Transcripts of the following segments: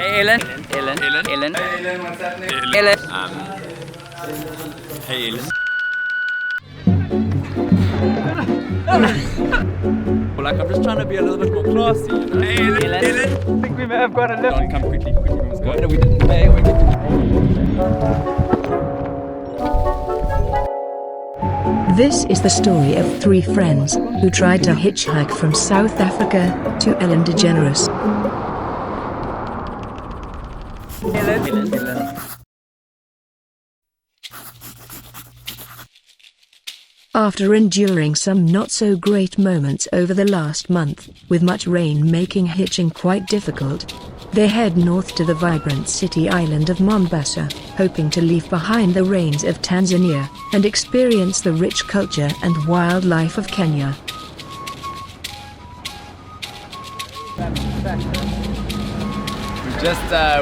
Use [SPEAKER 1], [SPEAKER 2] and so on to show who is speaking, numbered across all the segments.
[SPEAKER 1] Hey Ellen.
[SPEAKER 2] Ellen.
[SPEAKER 1] Hey Ellen, what's happening?
[SPEAKER 2] Ellen.
[SPEAKER 1] Hey Ellen.
[SPEAKER 2] Well, like I'm just trying to be a little bit more classy, you know?
[SPEAKER 1] Hey Ellen.
[SPEAKER 2] I think we may have got a little.
[SPEAKER 1] Don't come quickly, we must go.
[SPEAKER 2] We didn't pay.
[SPEAKER 3] This is the story of three friends who tried to hitchhike from South Africa to Ellen DeGeneres.
[SPEAKER 1] Ellen.
[SPEAKER 3] After enduring some not-so-great moments over the last month, with much rain making hitching quite difficult, they head north to the vibrant city island of Mombasa, hoping to leave behind the rains of Tanzania and experience the rich culture and wildlife of Kenya.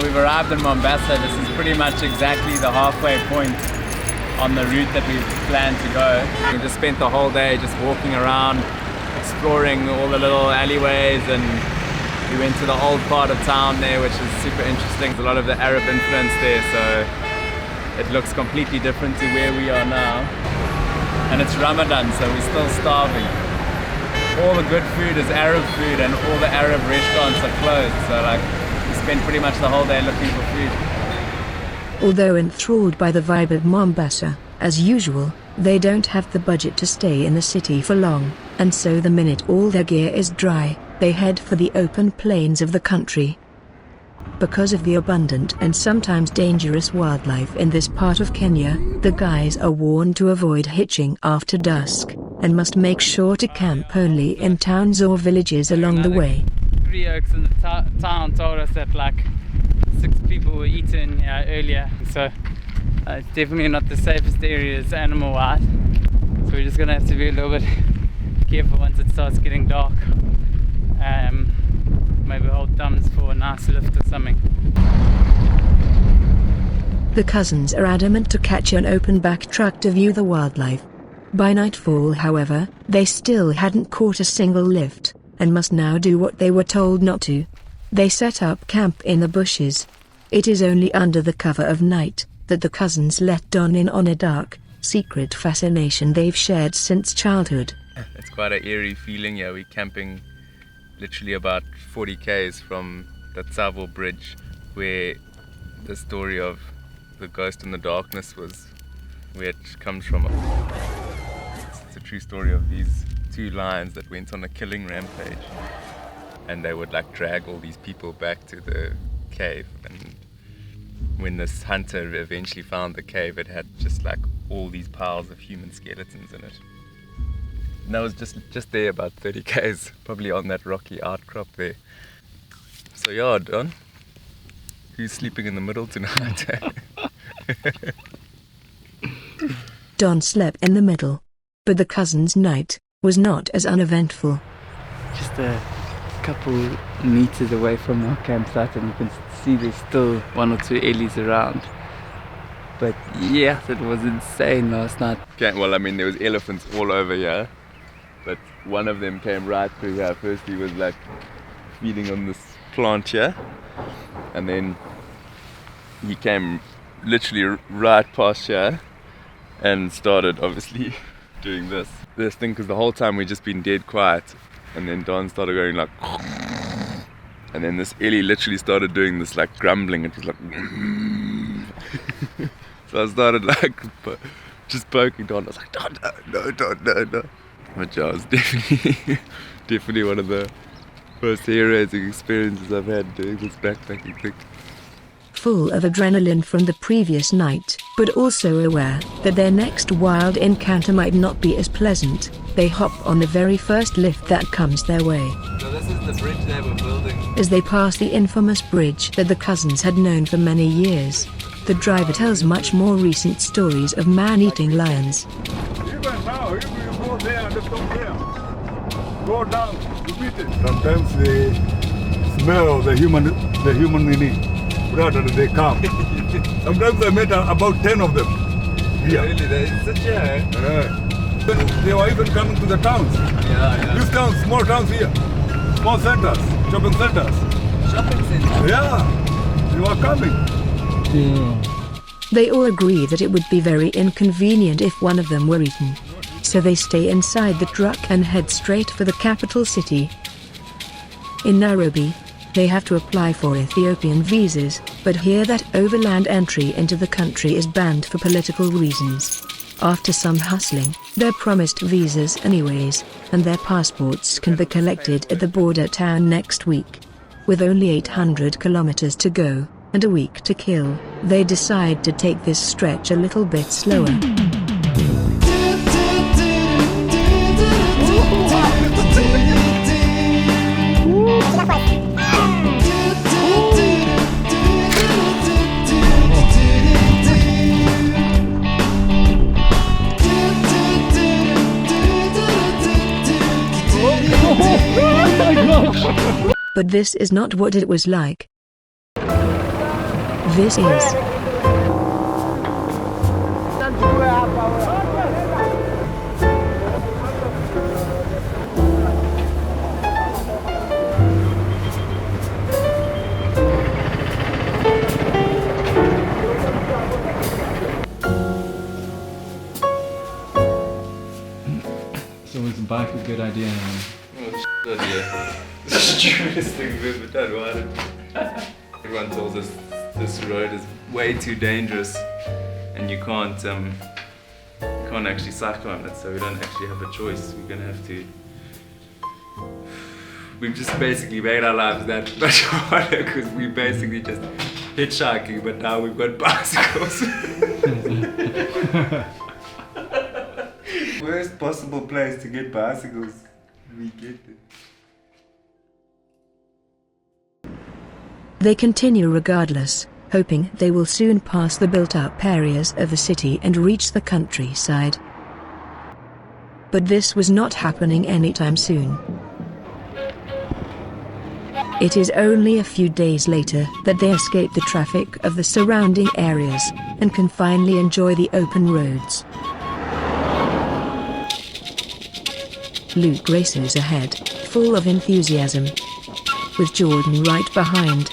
[SPEAKER 1] We've arrived in Mombasa. This is pretty much exactly the halfway point on the route that we've planned to go. We just spent the whole day just walking around, exploring all the little alleyways, and we went to the old part of town there, which is super interesting. There's a lot of the Arab influence there, so it looks completely different to where we are now. And it's Ramadan, so we're still starving. All the good food is Arab food, and all the Arab restaurants are closed, so like we spent pretty much the whole day looking for food.
[SPEAKER 3] Although enthralled by the vibe of Mombasa, as usual, they don't have the budget to stay in the city for long, and so the minute all their gear is dry, they head for the open plains of the country. Because of the abundant and sometimes dangerous wildlife in this part of Kenya, the guys are warned to avoid hitching after dusk, and must make sure to camp only in towns or villages along the way.
[SPEAKER 1] 3 oaks in the town told us that like 6 people were eaten here earlier, so it's definitely not the safest areas animal-wise. So we're just gonna have to be a little bit careful once it starts getting dark. Maybe hold thumbs for a nice lift or something.
[SPEAKER 3] The cousins are adamant to catch an open back truck to view the wildlife. By nightfall, however, they still hadn't caught a single lift, and must now do what they were told not to. They set up camp in the bushes. It is only under the cover of night that the cousins let Don in on a dark, secret fascination they've shared since childhood.
[SPEAKER 4] It's quite an eerie feeling here. We're camping literally about 40 k's from the Tsavo bridge, where the story of the ghost in the darkness was, where it comes from. It's a true story of these 2 lions that went on a killing rampage, and they would like drag all these people back to the cave, and when this hunter eventually found the cave, it had just like all these piles of human skeletons in it. And that was just there about 30 k's, probably on that rocky outcrop there. So yeah, Don, who's sleeping in the middle tonight?
[SPEAKER 3] Don slept in the middle, but the cousins' night was not as uneventful.
[SPEAKER 2] Just a couple meters away from our campsite, and you can see there's still 1 or 2 ellies around. But yeah, it was insane last night.
[SPEAKER 4] Okay, well, I mean, there was elephants all over here, but one of them came right through here. First he was like feeding on this plant here, and then he came literally right past here and started obviously doing this thing, because the whole time we'd just been dead quiet, and then Don started going like, and then this Ellie literally started doing this like grumbling, and he's like so I started like just poking Don. I was like, Don, no. But yeah, it was definitely one of the most hair-raising experiences I've had doing this backpacking thing.
[SPEAKER 3] Full of adrenaline from the previous night, but also aware that their next wild encounter might not be as pleasant, they hop on the very first lift that comes their way.
[SPEAKER 4] So this is the bridge they were building.
[SPEAKER 3] As they pass the infamous bridge that the cousins had known for many years, the driver tells much more recent stories of man-eating lions.
[SPEAKER 5] Even now, if you go there and come here, go down, repeat it. Sometimes they smell the human meaning. Brother, they come. Sometimes I met about 10 of them. Yeah.
[SPEAKER 4] Really, it's such a...
[SPEAKER 5] They were even coming to the towns.
[SPEAKER 4] Yeah.
[SPEAKER 5] These towns, small towns here. Small centers, shopping centers.
[SPEAKER 4] Shopping centers?
[SPEAKER 5] Yeah. You are coming.
[SPEAKER 3] They all agree that it would be very inconvenient if one of them were eaten. So they stay inside the truck and head straight for the capital city. In Nairobi, they have to apply for Ethiopian visas, but hear that overland entry into the country is banned for political reasons. After some hustling, they're promised visas anyways, and their passports can be collected at the border town next week. With only 800 kilometers to go, and a week to kill, they decide to take this stretch a little bit slower. But this is not what it was like. This is
[SPEAKER 2] So was the bike a good idea?
[SPEAKER 4] Good idea. The stupidest thing we've ever done. Why did everyone tells us this road is way too dangerous and you can't actually cycle on it, so we don't actually have a choice. We're gonna have to. We've just basically made our lives that much harder because we basically just hitchhiking, but now we've got bicycles. Worst possible place to get bicycles. We get it.
[SPEAKER 3] They continue regardless, hoping they will soon pass the built-up areas of the city and reach the countryside. But this was not happening anytime soon. It is only a few days later that they escape the traffic of the surrounding areas and can finally enjoy the open roads. Luke races ahead, full of enthusiasm, with Jordan right behind.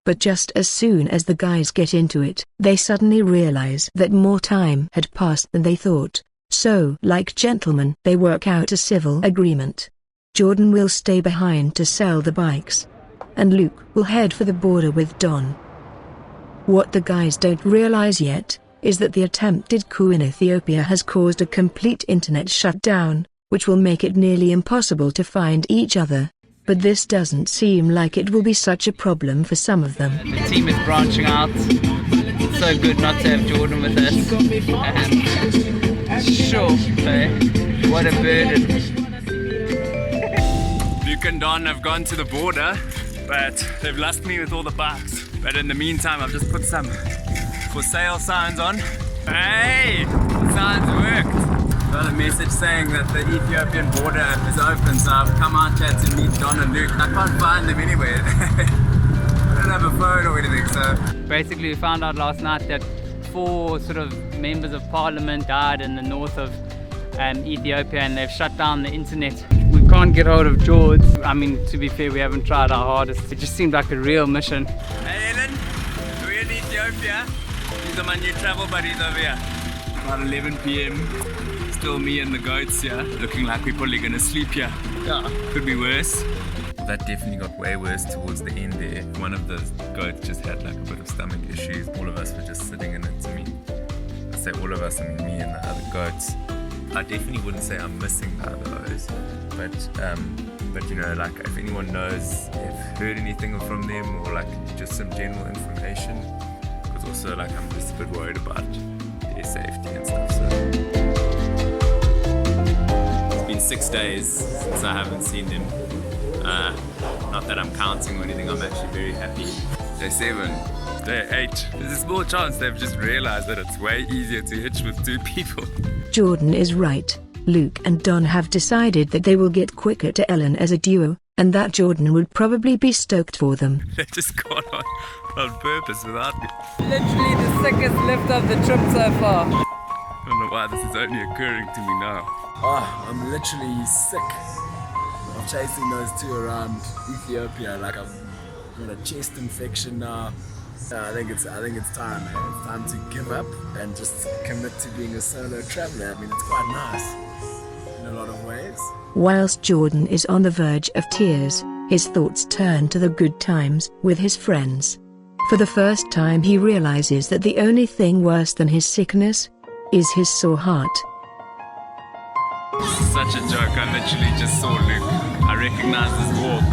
[SPEAKER 3] But just as soon as the guys get into it, they suddenly realize that more time had passed than they thought. So, like gentlemen, they work out a civil agreement. Jordan will stay behind to sell the bikes, and Luke will head for the border with Don. What the guys don't realize yet is that the attempted coup in Ethiopia has caused a complete internet shutdown, which will make it nearly impossible to find each other. But this doesn't seem like it will be such a problem for some of them.
[SPEAKER 2] The team is branching out. It's so good not to have Jordan with us. Sure, what a burden.
[SPEAKER 1] Luke and Don have gone to the border, but they've lost me with all the bikes. But in the meantime, I've just put some for sale signs on. Hey, the signs worked. Got a message saying that the Ethiopian border is open, so I've come out here to meet Don and Luke. I can't find them anywhere. I don't have a phone or anything, so...
[SPEAKER 2] Basically, we found out last night that 4 sort of members of parliament died in the north of Ethiopia, and they've shut down the internet. We can't get hold of George. I mean, to be fair, we haven't tried our hardest. It just seemed like a real mission.
[SPEAKER 1] Hey Ellen, we're in Ethiopia. These are my new travel buddies over here. About 11 p.m. Still me and the goats here, looking like we're probably gonna sleep here. Yeah, could be worse.
[SPEAKER 4] That definitely got way worse towards the end there. One of the goats just had like a bit of stomach issues. All of us were just sitting in it. I mean, I say all of us, I mean me and the other goats. I definitely wouldn't say I'm missing the other O's, but you know, like if anyone knows, if heard anything from them or like just some general information, because also like I'm just a bit worried about their safety and stuff. So.
[SPEAKER 1] 6 days since I haven't seen them. Not that I'm counting or anything, I'm actually very happy.
[SPEAKER 4] Day 7, day 8. There's a small chance they've just realized that it's way easier to hitch with 2 people.
[SPEAKER 3] Jordan is right. Luke and Don have decided that they will get quicker to Ellen as a duo, and that Jordan would probably be stoked for them.
[SPEAKER 4] They just got on purpose without me.
[SPEAKER 2] Literally the sickest lift of the trip so far.
[SPEAKER 4] I don't know why this is only occurring to me now.
[SPEAKER 6] Oh, I'm literally sick of chasing those 2 around Ethiopia. Like, I'm got a chest infection now. I think it's time, man. It's time to give up and just commit to being a solo traveler. I mean, it's quite nice in a lot of ways.
[SPEAKER 3] Whilst Jordan is on the verge of tears, his thoughts turn to the good times with his friends. For the first time he realizes that the only thing worse than his sickness is his sore heart.
[SPEAKER 1] This is such a joke. I literally just saw Luke. I recognized his walk.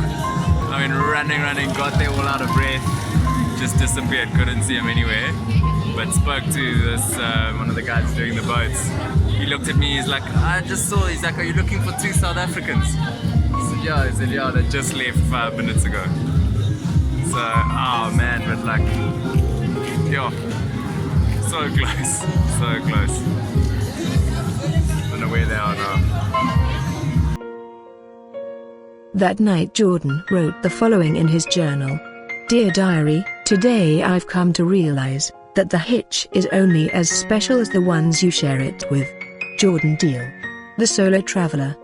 [SPEAKER 1] I mean, running, got there all out of breath. Just disappeared, couldn't see him anywhere. But spoke to this one of the guys doing the boats. He looked at me, he's like, I just saw, he's like, are you looking for 2 South Africans? I said, yeah. He said, yeah, they just left 5 minutes ago. So, oh man, but like, yeah, so close, so close. Don't know where they are now.
[SPEAKER 3] That night Jordan wrote the following in his journal. Dear Diary, today I've come to realize that the hitch is only as special as the ones you share it with. Jordan Deal. The Solo Traveler.